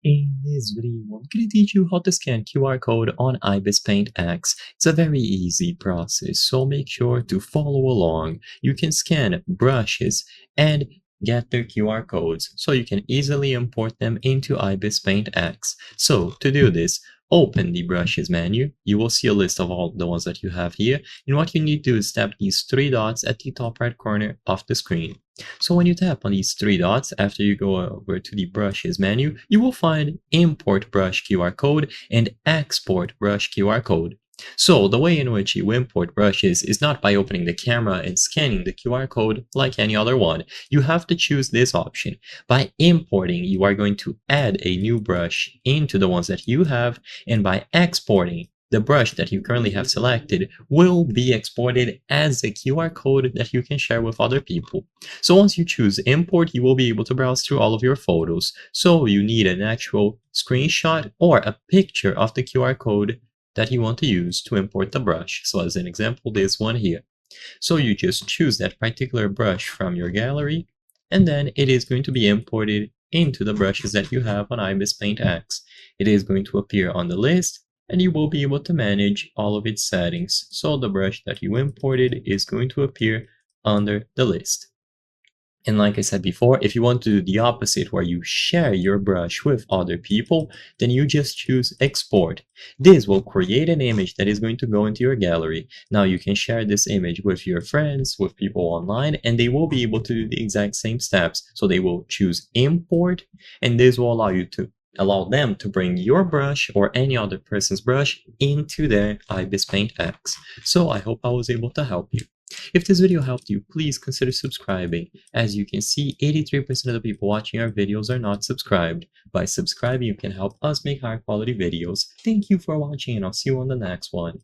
In this video, I'm going to teach you how to scan QR code on ibisPaint X. It's a very easy process, so make sure to follow along. You can scan brushes and get their QR codes, so you can easily import them into ibisPaint X. So to do this, open the brushes menu. You will see a list of all the ones that you have here, and what you need to do is tap these three dots at the top right corner of the screen. So when you tap on these three dots, after you go over to the brushes menu, you will find import brush QR code and export brush QR code. So the way in which you import brushes is not by opening the camera and scanning the QR code like any other one. You have to choose this option. By importing, you are going to add a new brush into the ones that you have, and by exporting, the brush that you currently have selected will be exported as a QR code that you can share with other people. So once you choose import, you will be able to browse through all of your photos. So you need an actual screenshot or a picture of the QR code that you want to use to import the brush. So as an example, this one here. So you just choose that particular brush from your gallery, and then it is going to be imported into the brushes that you have on ibisPaint X. It is going to appear on the list, and you will be able to manage all of its settings. So the brush that you imported is going to appear under the list. And like I said before, if you want to do the opposite where you share your brush with other people, then you just choose export. This will create an image that is going to go into your gallery. Now you can share this image with your friends, with people online, and they will be able to do the exact same steps. So they will choose import, and this will allow them to bring your brush or any other person's brush into their ibisPaint X. So I hope I was able to help you. If this video helped you, please consider subscribing. As you can see, 83% of the people watching our videos are not subscribed. By subscribing, you can help us make higher quality videos. Thank you for watching, and I'll see you on the next one.